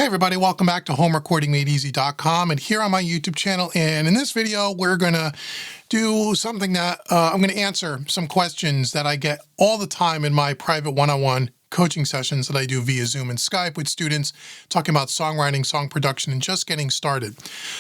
Hey everybody, welcome back to homerecordingmadeeasy.com, and here on my YouTube channel. And in this video, we're gonna do something that I'm gonna answer some questions that I get all the time in my private one-on-one coaching sessions that I do via Zoom and Skype with students, talking about songwriting, song production, and just getting started.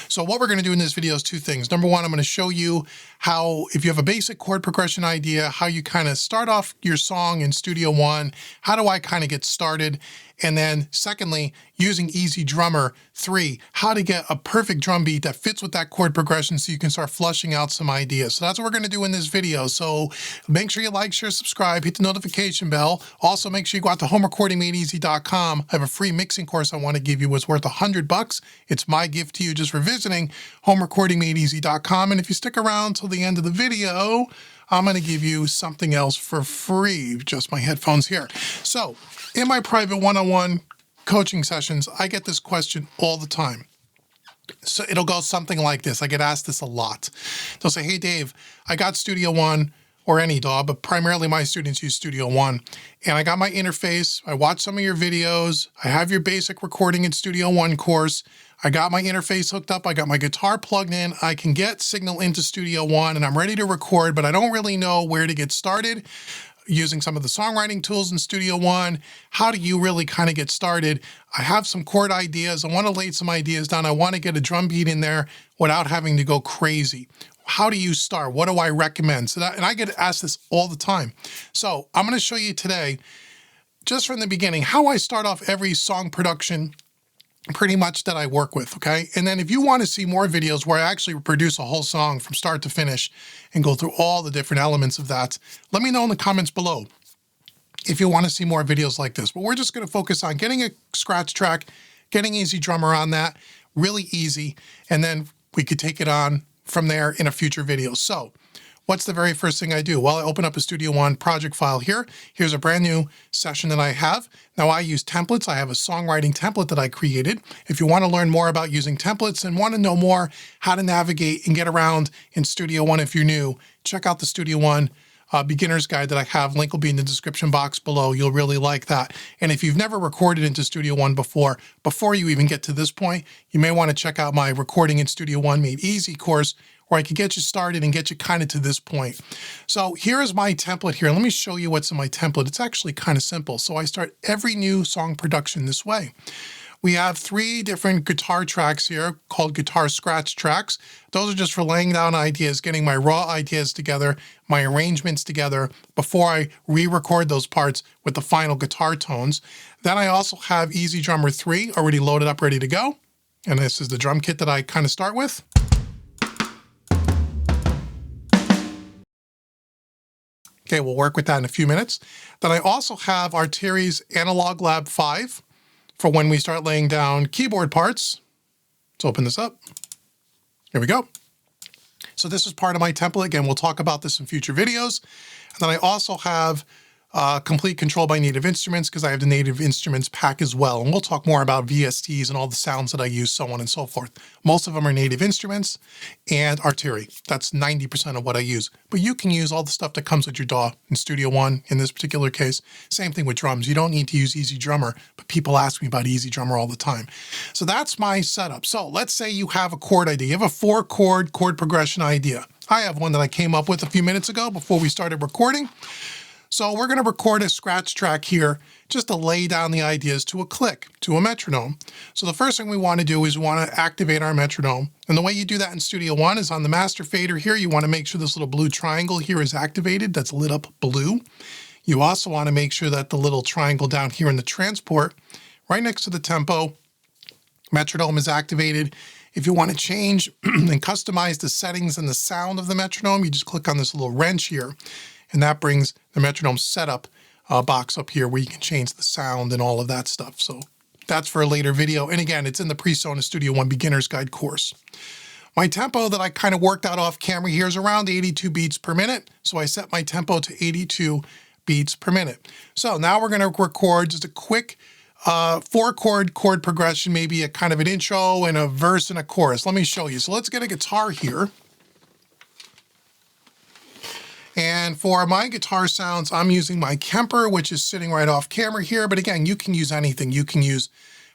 So what we're gonna do in this video is two things. Number one, I'm gonna show you how, if you have a basic chord progression idea, how you kind of start off your song in Studio One, how do I kind of get started? And then secondly, using Easy Drummer 3, how to get a perfect drum beat that fits with that chord progression so you can start flushing out some ideas. So that's what we're going to do in this video. So make sure you like, share, subscribe, hit the notification bell. Also make sure you go out to homerecordingmadeeasy.com. I have a free mixing course I want to give you. It's worth $100. It's my gift to you just for visiting homerecordingmadeeasy.com. And if you stick around till the end of the video, I'm going to give you something else for free, just my headphones here. So in my private one-on-one coaching sessions, I get this question all the time. So it'll go something like this. I get asked this a lot. They'll say, hey, Dave, I got Studio One or any DAW, but primarily my students use Studio One. And I got my interface. I watched some of your videos. I have your basic recording in Studio One course. I got my interface hooked up. I got my guitar plugged in. I can get signal into Studio One and I'm ready to record, but I don't really know where to get started using some of the songwriting tools in Studio One. How do you really kind of get started? I have some chord ideas. I want to lay some ideas down. I want to get a drum beat in there without having to go crazy. How do you start? What do I recommend? So that, and I get asked this all the time. So I'm going to show you today, just from the beginning, how I start off every song production pretty much that I work with, okay? And then if you want to see more videos where I actually produce a whole song from start to finish and go through all the different elements of that, let me know in the comments below if you want to see more videos like this. But we're just going to focus on getting a scratch track, getting Easy Drummer on that, really easy, and then we could take it on from there in a future video. So what's the very first thing I do? Well, I open up a Studio One project file here. Here's a brand new session that I have. Now I use templates. I have a songwriting template that I created. If you want to learn more about using templates and want to know more how to navigate and get around in Studio One if you're new, check out the Studio One beginner's guide that I have. Link will be in the description box below. You'll really like that. And if you've never recorded into Studio One before you even get to this point, you may want to check out my Recording in Studio One Made Easy course, where I could get you started and get you kind of to this point. So here is my template here. Let me show you what's in my template. It's actually kind of simple. So I start every new song production this way. We have 3 different guitar tracks here called guitar scratch tracks. Those are just for laying down ideas, getting my raw ideas together, my arrangements together before I re-record those parts with the final guitar tones. Then I also have Easy Drummer 3 already loaded up, ready to go. And this is the drum kit that I kind of start with. Okay, we'll work with that in a few minutes. Then I also have Arteri's Analog Lab 5 for when we start laying down keyboard parts. Let's open this up. Here we go. So this is part of my template. Again, we'll talk about this in future videos. And then I also have complete control by native instruments, because I have the native instruments pack as well. And we'll talk more about VSTs and all the sounds that I use, so on and so forth. Most of them are native instruments and Arteri. That's 90% of what I use. But you can use all the stuff that comes with your DAW in Studio One in this particular case. Same thing with drums. You don't need to use Easy Drummer, but people ask me about Easy Drummer all the time. So that's my setup. So let's say you have a chord idea. You have a 4-chord chord progression idea. I have one that I came up with a few minutes ago before we started recording. So we're going to record a scratch track here just to lay down the ideas to a click, to a metronome. So the first thing we want to do is we want to activate our metronome. And the way you do that in Studio One is on the master fader here. You want to make sure this little blue triangle here is activated. That's lit up blue. You also want to make sure that the little triangle down here in the transport, right next to the tempo, metronome is activated. If you want to change and customize the settings and the sound of the metronome, you just click on this little wrench here. And that brings the metronome setup box up here where you can change the sound and all of that stuff. So that's for a later video. And again, it's in the Presonus Studio One Beginner's Guide course. My tempo that I kind of worked out off camera here is around 82 beats per minute. So I set my tempo to 82 beats per minute. So now we're going to record just a quick 4-chord chord progression, maybe a kind of an intro and a verse and a chorus. Let me show you. So let's get a guitar here. And for my guitar sounds, I'm using my Kemper, which is sitting right off camera here. But again, you can use anything. You can use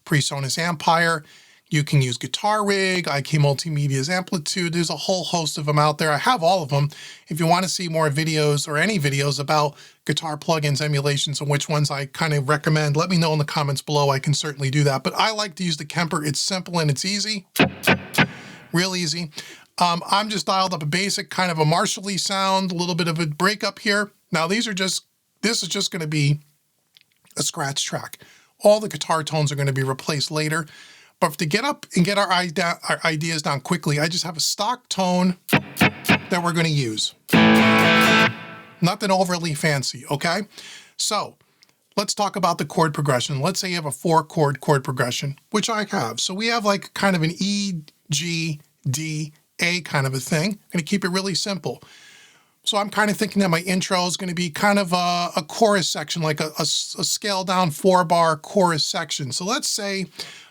PreSonus Ampire. You can use Guitar Rig, IK Multimedia's Amplitude. There's a whole host of them out there. I have all of them. If you want to see more videos or any videos about guitar plugins, emulations, and which ones I kind of recommend, let me know in the comments below. I can certainly do that. But I like to use the Kemper. It's simple and it's easy. Real easy. I'm just dialed up a basic kind of a Marshall-y sound, a little bit of a breakup here. Now this is just going to be a scratch track. All the guitar tones are going to be replaced later. But to get up and get our ideas down quickly, I just have a stock tone that we're going to use. Nothing overly fancy, okay? So let's talk about the chord progression. Let's say you have a 4-chord chord progression, which I have. So we have like kind of an E, G, D, A kind of a thing. I'm going to keep it really simple. So I'm kind of thinking that my intro is going to be kind of a chorus section, like a scaled down 4-bar chorus section. So let's say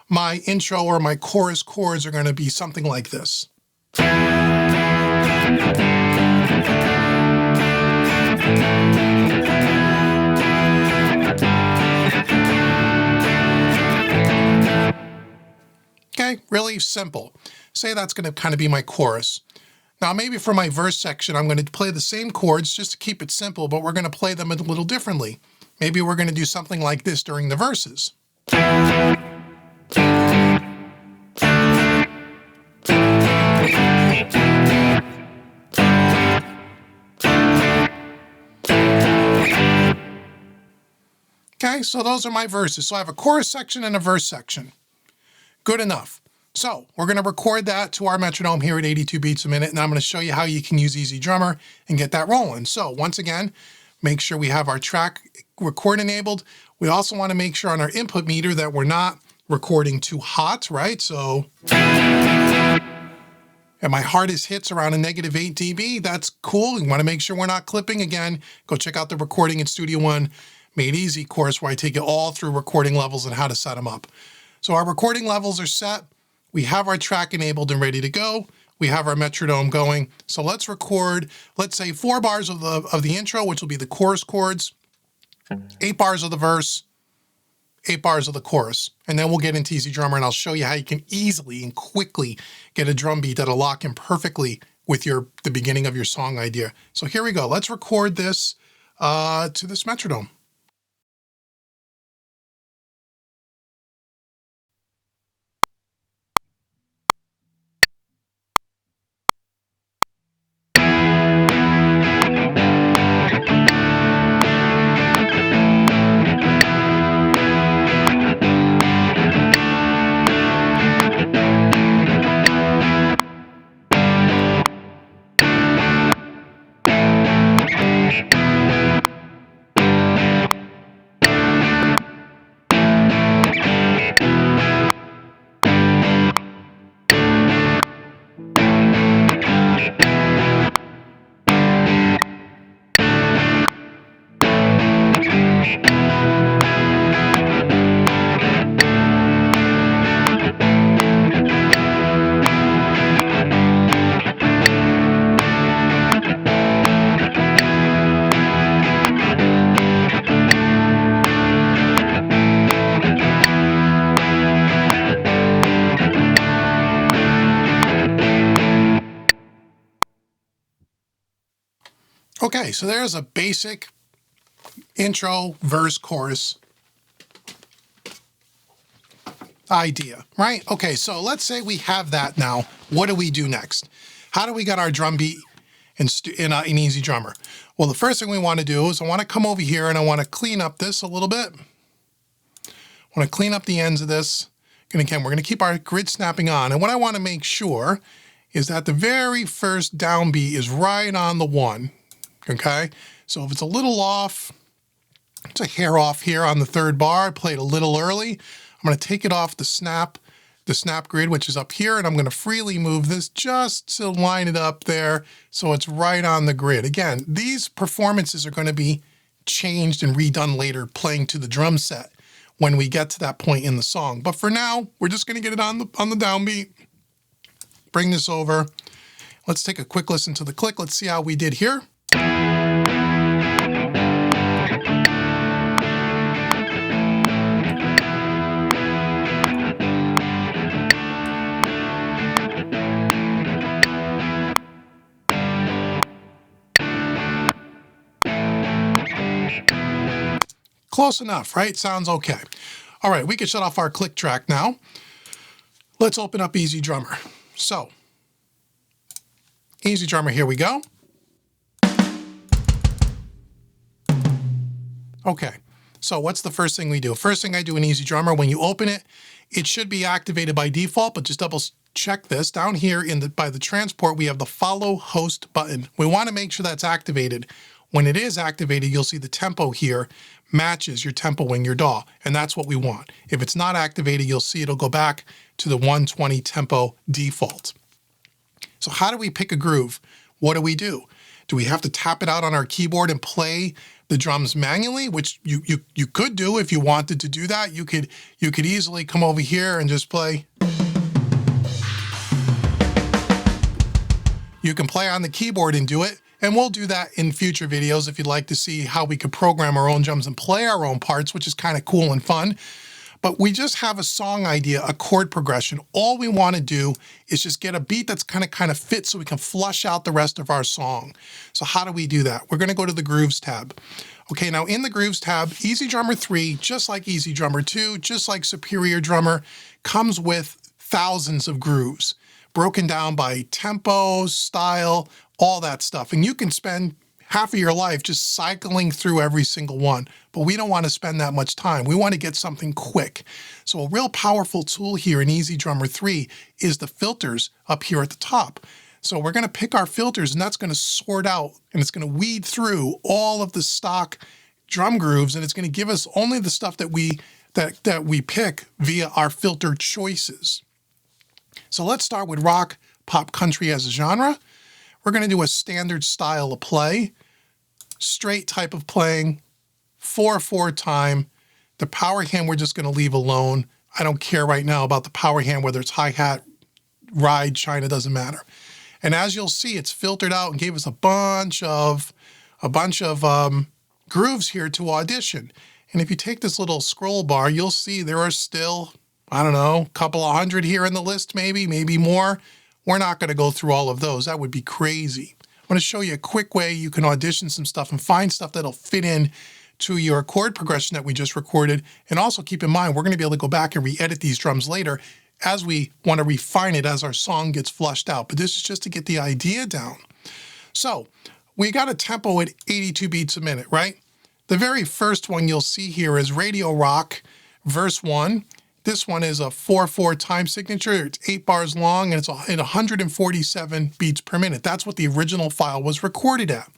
my intro or my chorus chords are going to be something like this. Okay, really simple. Say that's going to kind of be my chorus. Now maybe for my verse section, I'm going to play the same chords just to keep it simple, but we're going to play them a little differently. Maybe we're going to do something like this during the verses. Okay, so those are my verses. So I have a chorus section and a verse section. Good enough. So we're going to record that to our metronome here at 82 beats a minute, and I'm going to show you how you can use Easy Drummer and get that rolling. So once again, make sure we have our track record enabled. We also want to make sure on our input meter that we're not recording too hot, right? So, and my hardest hits around a -8 dB, that's cool. You want to make sure we're not clipping. Again, go check out the Recording in Studio One Made Easy course where I take you all through recording levels and how to set them up. So our recording levels are set. We have our track enabled and ready to go. We have our metronome going. So let's record, let's say 4 bars of the intro, which will be the chorus chords, 8 bars of the verse, 8 bars of the chorus. And then we'll get into Easy Drummer and I'll show you how you can easily and quickly get a drum beat that'll lock in perfectly with the beginning of your song idea. So here we go. Let's record this to this metronome. Okay, so there's a basic intro, verse, chorus idea, right? Okay, so let's say we have that now. What do we do next? How do we get our drum beat in Easy Drummer? Well, the first thing we want to do is I want to come over here and I want to clean up this a little bit. I want to clean up the ends of this. And again, we're going to keep our grid snapping on. And what I want to make sure is that the very first downbeat is right on the 1. Okay, so if it's a little off, it's a hair off here on the 3rd bar. I played a little early. I'm going to take it off the snap grid, which is up here, and I'm going to freely move this just to line it up there so it's right on the grid. Again, these performances are going to be changed and redone later playing to the drum set when we get to that point in the song. But for now, we're just going to get it on the downbeat. Bring this over. Let's take a quick listen to the click. Let's see how we did here. Close enough, right? Sounds okay. All right, we can shut off our click track now. Let's open up Easy Drummer. So, Easy Drummer, here we go. Okay, so what's the first thing we do? First thing I do in Easy Drummer, when you open it, it should be activated by default, but just double check this. Down here by the transport, we have the follow host button. We want to make sure that's activated. When it is activated, you'll see the tempo here matches your tempo in your DAW, and that's what we want. If it's not activated, you'll see it'll go back to the 120 tempo default. So how do we pick a groove? What do? Do we have to tap it out on our keyboard and play the drums manually, which you could do if you wanted to do that. You could easily come over here and just play. You can play on the keyboard and do it, and we'll do that in future videos if you'd like to see how we could program our own drums and play our own parts, which is kind of cool and fun. But we just have a song idea, a chord progression. All we want to do is just get a beat that's kind of fits so we can flush out the rest of our song. So how do we do that? We're going to go to the Grooves tab. Okay, now in the Grooves tab, Easy Drummer 3, just like Easy Drummer 2, just like Superior Drummer, comes with thousands of grooves, broken down by tempo, style, all that stuff. And you can spend half of your life just cycling through every single one, but we don't want to spend that much time. We want to get something quick. So a real powerful tool here in Easy Drummer 3 is the filters up here at the top. So we're going to pick our filters, and that's going to sort out, and it's going to weed through all of the stock drum grooves, and it's going to give us only the stuff that we pick via our filter choices. So let's start with rock, pop, country as a genre. We're going to do a standard style of play, straight type of playing, 4/4 time. The power hand we're just going to leave alone. I don't care right now about the power hand, whether it's hi-hat, ride, China, doesn't matter. And as you'll see, it's filtered out and gave us a bunch of grooves here to audition. And if you take this little scroll bar, you'll see there are still, I don't know, a couple of hundred here in the list, maybe more. We're not going to go through all of those. That would be crazy. I'm going to show you a quick way you can audition some stuff and find stuff that'll fit in to your chord progression that we just recorded. And also keep in mind, we're going to be able to go back and re-edit these drums later as we want to refine it as our song gets flushed out. But this is just to get the idea down. So we got a tempo at 82 beats a minute, right? The very first one you'll see here is Radio Rock, verse 1. This one is a 4/4 time signature. It's 8 bars long, and it's at 147 beats per minute. That's what the original file was recorded at.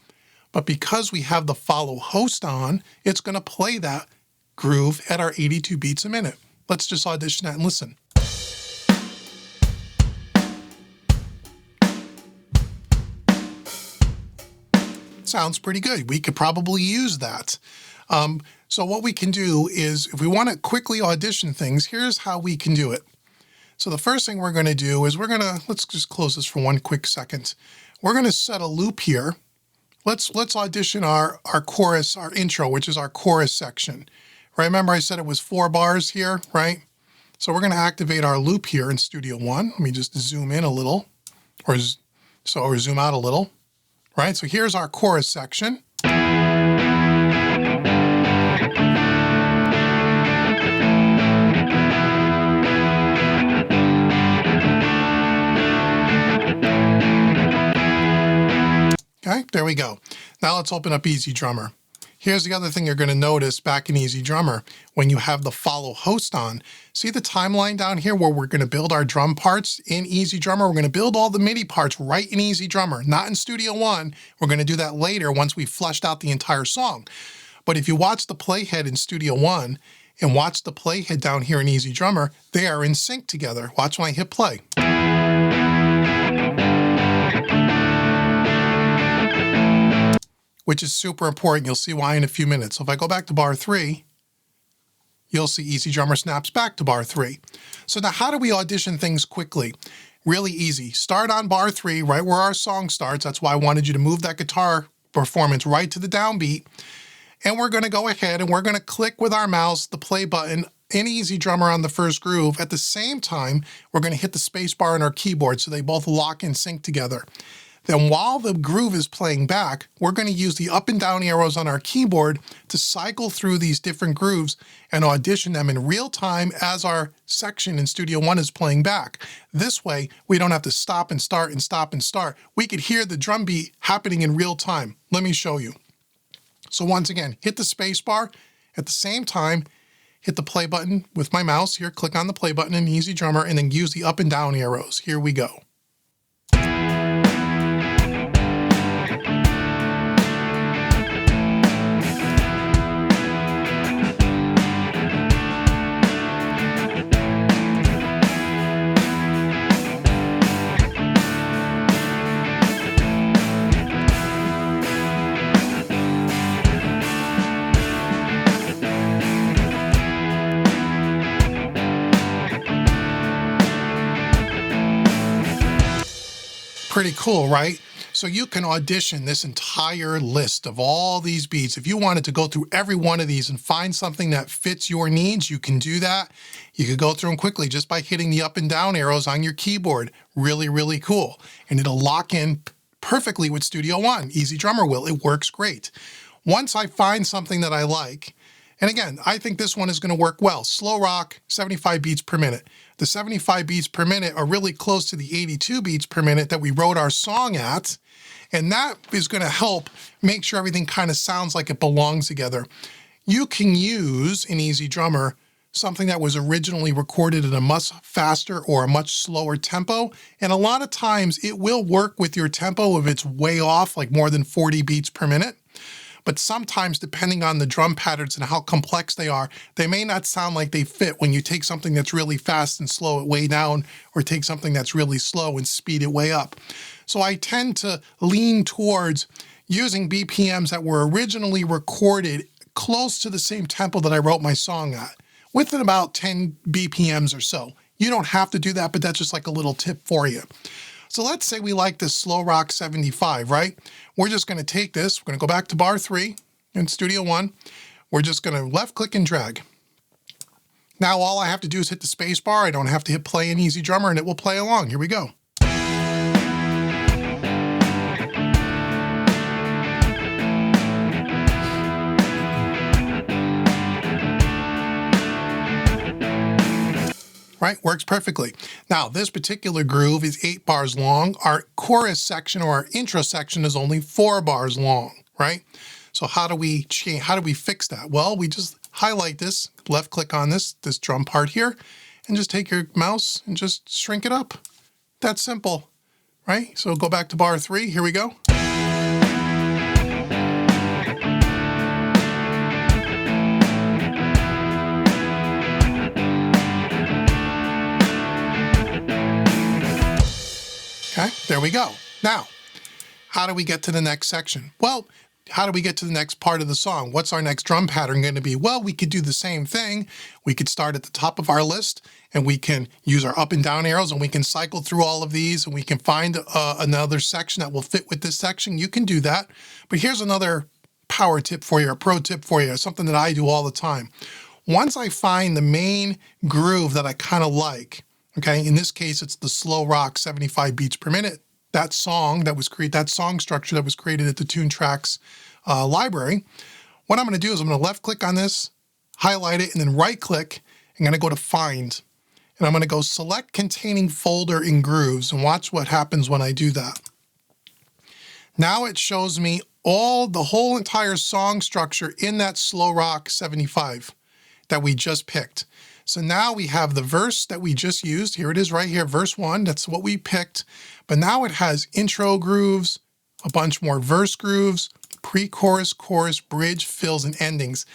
But because we have the follow host on, it's going to play that groove at our 82 beats a minute. Let's just audition that and listen. Sounds pretty good. We could probably use that. So what we can do is, if we want to quickly audition things, here's how we can do it. So the first thing we're going to do is let's just close this for one quick second. We're going to set a loop here. Let's audition our chorus, our intro, which is our chorus section. Right? Remember I said it was 4 bars here, right? So we're going to activate our loop here in Studio One. Let me just zoom in a little, or zoom out a little, right? So here's our chorus section. Okay, there we go. Now let's open up Easy Drummer. Here's the other thing you're going to notice back in Easy Drummer when you have the follow host on. See the timeline down here where we're going to build our drum parts in Easy Drummer? We're going to build all the MIDI parts right in Easy Drummer, not in Studio One. We're going to do that later once we've fleshed out the entire song. But if you watch the playhead in Studio One and watch the playhead down here in Easy Drummer, they are in sync together. Watch when I hit play. Which is super important. You'll see why in a few minutes. So if I go back to bar 3, you'll see Easy Drummer snaps back to bar 3. So now how do we audition things quickly? Really easy. Start on bar 3, right where our song starts. That's why I wanted you to move that guitar performance right to the downbeat. And we're going to go ahead and we're going to click with our mouse the play button in Easy Drummer on the first groove. At the same time, we're going to hit the space bar on our keyboard so they both lock and sync together. Then while the groove is playing back, we're going to use the up and down arrows on our keyboard to cycle through these different grooves and audition them in real time as our section in Studio One is playing back. This way, we don't have to stop and start and stop and start. We could hear the drum beat happening in real time. Let me show you. So once again, hit the space bar. At the same time, hit the play button with my mouse here, click on the play button in Easy Drummer, and then use the up and down arrows. Here we go. Pretty cool, right? So you can audition this entire list of all these beats. If you wanted to go through every one of these and find something that fits your needs, you can do that. You could go through them quickly just by hitting the up and down arrows on your keyboard. Really, really cool. And it'll lock in perfectly with Studio One. Easy Drummer will. It works great. Once I find something that I like, and again, I think this one is going to work well. Slow rock, 75 beats per minute. The 75 beats per minute are really close to the 82 beats per minute that we wrote our song at. And that is going to help make sure everything kind of sounds like it belongs together. You can use in Easy Drummer something that was originally recorded at a much faster or a much slower tempo. And a lot of times it will work with your tempo if it's way off, like more than 40 beats per minute. But sometimes, depending on the drum patterns and how complex they are, they may not sound like they fit when you take something that's really fast and slow it way down, or take something that's really slow and speed it way up. So I tend to lean towards using BPMs that were originally recorded close to the same tempo that I wrote my song at, within about 10 BPMs or so. You don't have to do that, but that's just like a little tip for you. So let's say we like this slow rock 75, right? We're just going to take this, we're going to go back to bar 3 in Studio One. We're just going to left click and drag. Now all I have to do is hit the space bar. I don't have to hit play in Easy Drummer and it will play along. Here we go. Right, works perfectly. Now, this particular groove is 8 bars long. Our chorus section or our intro section is only 4 bars long, right? So how do we fix that? Well, we just highlight this, left click on this drum part here, and just take your mouse and just shrink it up. That's simple, right? So go back to bar 3, here we go. Okay, there we go. Now, how do we get to the next section? Well, how do we get to the next part of the song? What's our next drum pattern going to be? Well, we could do the same thing. We could start at the top of our list and we can use our up and down arrows and we can cycle through all of these and we can find another section that will fit with this section. You can do that. But here's another power tip for you, a pro tip for you, something that I do all the time. Once I find the main groove that I kind of like, okay, in this case, it's the slow rock 75 beats per minute. That song structure that was created at the Tune Tracks library. What I'm going to do is I'm going to left click on this, highlight it, and then right click. I'm going to go to Find. And I'm going to go Select Containing Folder in Grooves and watch what happens when I do that. Now it shows me the whole entire song structure in that slow rock 75 that we just picked. So now we have the verse that we just used. Here it is right here, verse 1. That's what we picked. But now it has intro grooves, a bunch more verse grooves, pre-chorus, chorus, bridge, fills, and endings.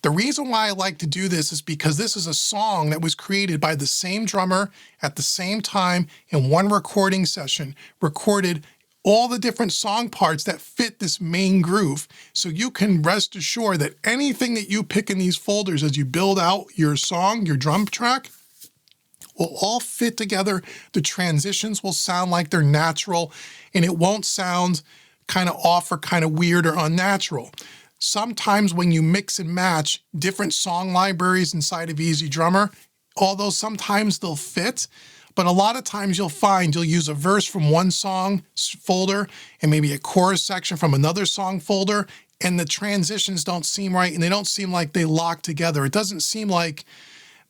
The reason why I like to do this is because this is a song that was created by the same drummer at the same time in one recording session, recorded all the different song parts that fit this main groove. So you can rest assured that anything that you pick in these folders as you build out your song, your drum track, will all fit together. The transitions will sound like they're natural and it won't sound kind of off or kind of weird or unnatural. Sometimes when you mix and match different song libraries inside of Easy Drummer, although sometimes they'll fit, But a lot of times you'll find you'll use a verse from one song folder and maybe a chorus section from another song folder, and the transitions don't seem right and they don't seem like they lock together. It doesn't seem like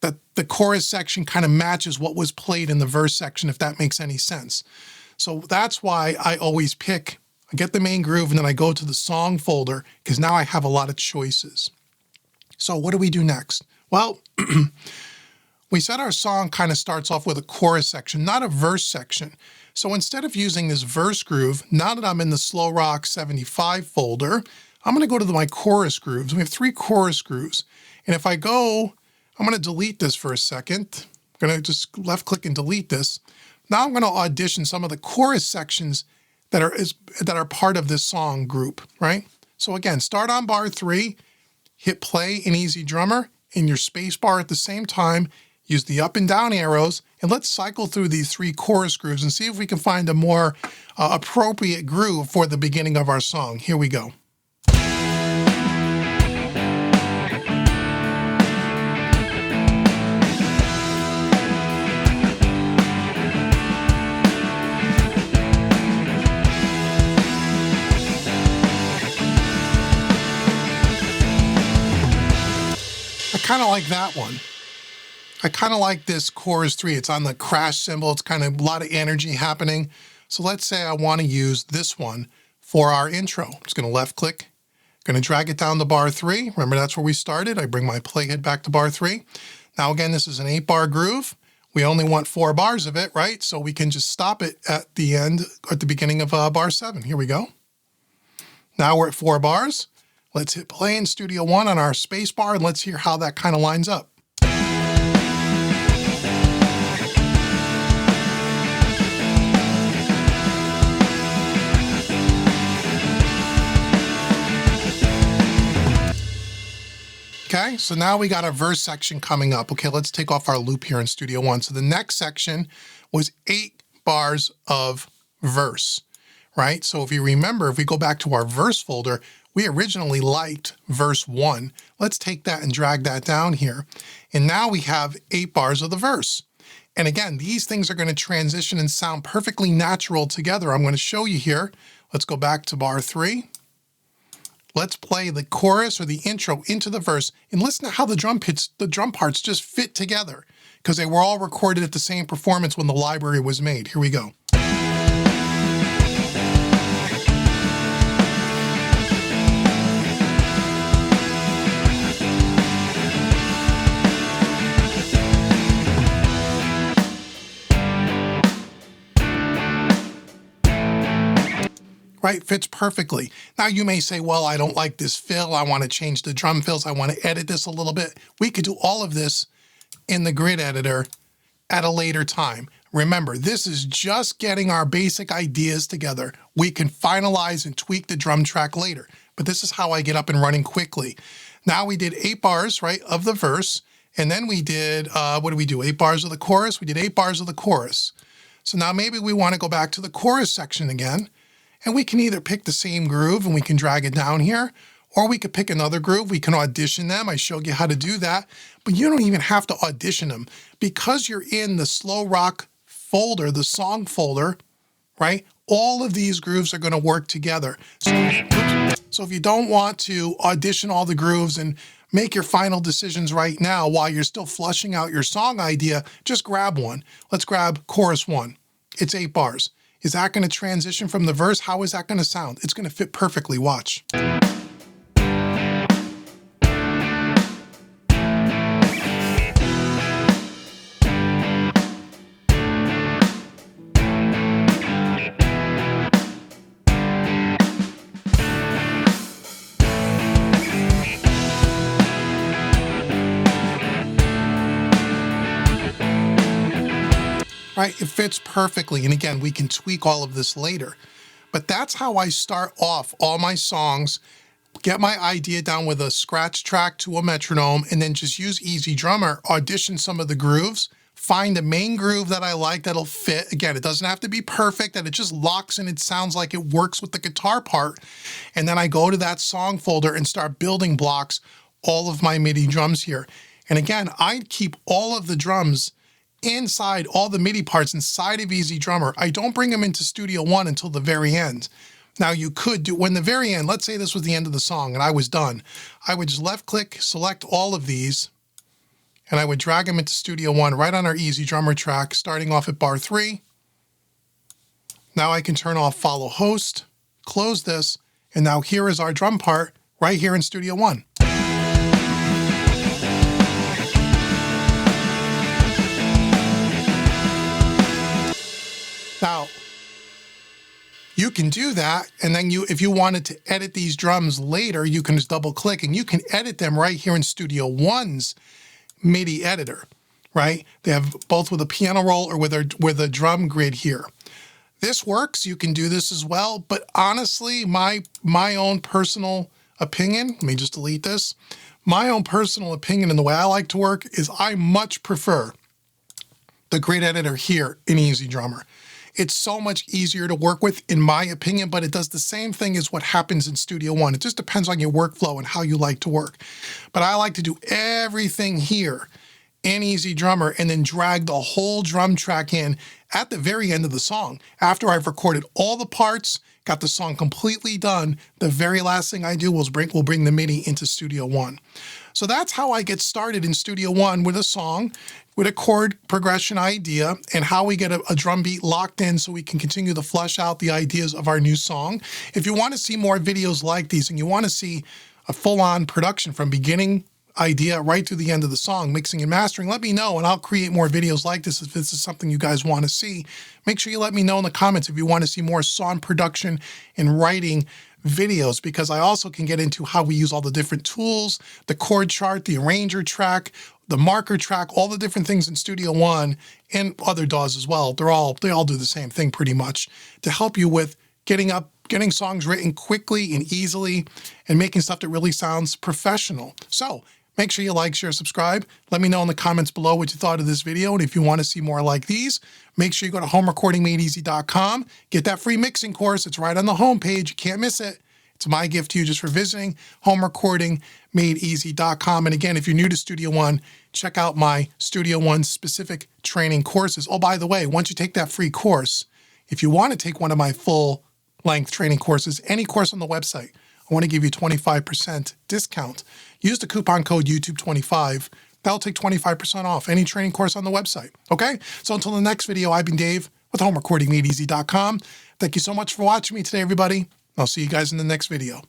that the chorus section kind of matches what was played in the verse section, if that makes any sense. So that's why I always I get the main groove and then I go to the song folder, because now I have a lot of choices. So what do we do next? Well, we said our song kind of starts off with a chorus section, not a verse section. So instead of using this verse groove, now that I'm in the Slow Rock 75 folder, I'm going to go to my chorus grooves. We have 3 chorus grooves. And if I go, I'm going to delete this for a second. I'm going to just left click and delete this. Now I'm going to audition some of the chorus sections that are part of this song group, right? So again, start on bar 3, hit play in Easy Drummer, in your space bar at the same time, use the up and down arrows, and let's cycle through these 3 chorus grooves and see if we can find a more appropriate groove for the beginning of our song. Here we go. I kind of like that one. I kind of like this chorus 3. It's on the crash cymbal. It's kind of a lot of energy happening. So let's say I want to use this one for our intro. I'm just going to left click, going to drag it down to bar 3. Remember, that's where we started. I bring my playhead back to bar 3. Now again, this is an 8-bar groove. We only want 4 bars of it, right? So we can just stop it at the end, at the beginning of bar 7. Here we go. Now we're at 4 bars. Let's hit play in Studio One on our space bar and let's hear how that kind of lines up. Okay, so now we got our verse section coming up. Okay, let's take off our loop here in Studio One. So the next section was 8 bars of verse, right? So if you remember, if we go back to our verse folder, we originally liked verse 1. Let's take that and drag that down here. And now we have 8 bars of the verse. And again, these things are going to transition and sound perfectly natural together. I'm going to show you here. Let's go back to bar 3. Let's play the chorus or the intro into the verse and listen to how the drum parts just fit together, because they were all recorded at the same performance when the library was made. Here we go. Right, fits perfectly. Now you may say, well, I don't like this fill. I want to change the drum fills. I want to edit this a little bit. We could do all of this in the grid editor at a later time. Remember, this is just getting our basic ideas together. We can finalize and tweak the drum track later, but this is how I get up and running quickly. Now we did 8 bars, right, of the verse, and then we did, what did we do, 8 bars of the chorus? We did 8 bars of the chorus. So now maybe we want to go back to the chorus section again. And we can either pick the same groove and we can drag it down here, or we could pick another groove. We can audition them. I showed you how to do that, but you don't even have to audition them because you're in the Slow Rock folder, the song folder, right? All of these grooves are going to work together. So if you don't want to audition all the grooves and make your final decisions right now while you're still flushing out your song idea, just grab one. Let's grab chorus 1. It's 8 bars. Is that going to transition from the verse? How is that going to sound? It's going to fit perfectly. Watch. Right, it fits perfectly. And again, we can tweak all of this later. But that's how I start off all my songs, get my idea down with a scratch track to a metronome, and then just use Easy Drummer, audition some of the grooves, find the main groove that I like that'll fit. Again, it doesn't have to be perfect, that it just locks and it sounds like it works with the guitar part. And then I go to that song folder and start building blocks all of my MIDI drums here. And again, I keep all of the drums inside all the MIDI parts inside of Easy Drummer. I don't bring them into Studio One until the very end. Now you could do, when the very end, let's say this was the end of the song and I was done, I would just left click, select all of these, and I would drag them into Studio One right on our Easy Drummer track, starting off at bar 3. Now I can turn off follow host, close this, and now here is our drum part right here in Studio One. Now, you can do that, and then if you wanted to edit these drums later, you can just double click and you can edit them right here in Studio One's MIDI editor, right? They have both with a piano roll or with a drum grid here. This works, you can do this as well, but honestly, my own personal opinion, let me just delete this. My own personal opinion and the way I like to work is I much prefer the grid editor here in Easy Drummer. It's so much easier to work with, in my opinion, but it does the same thing as what happens in Studio One. It just depends on your workflow and how you like to work. But I like to do everything here in Easy Drummer and then drag the whole drum track in at the very end of the song. After I've recorded all the parts, got the song completely done, the very last thing I do will bring the MIDI into Studio One. So that's how I get started in Studio One with a song, with a chord progression idea, and how we get a drum beat locked in so we can continue to flesh out the ideas of our new song. If you want to see more videos like these and you want to see a full-on production from beginning idea right to the end of the song, mixing and mastering, let me know and I'll create more videos like this if this is something you guys want to see. Make sure you let me know in the comments if you want to see more song production and writing videos, because I also can get into how we use all the different tools, the chord chart, the arranger track, the marker track, all the different things in Studio One and other DAWs as well. They all do the same thing pretty much to help you with getting songs written quickly and easily and making stuff that really sounds professional. So make sure you like, share, subscribe. Let me know in the comments below what you thought of this video. And if you want to see more like these, make sure you go to homerecordingmadeeasy.com. Get that free mixing course. It's right on the homepage. You can't miss it. It's my gift to you just for visiting homerecordingmadeeasy.com. And again, if you're new to Studio One, check out my Studio One specific training courses. Oh, by the way, once you take that free course, if you want to take one of my full-length training courses, any course on the website, I want to give you 25% discount. Use the coupon code YouTube25. That'll take 25% off any training course on the website. Okay? So until the next video, I've been Dave with homerecordingmadeeasy.com. Thank you so much for watching me today, everybody. I'll see you guys in the next video.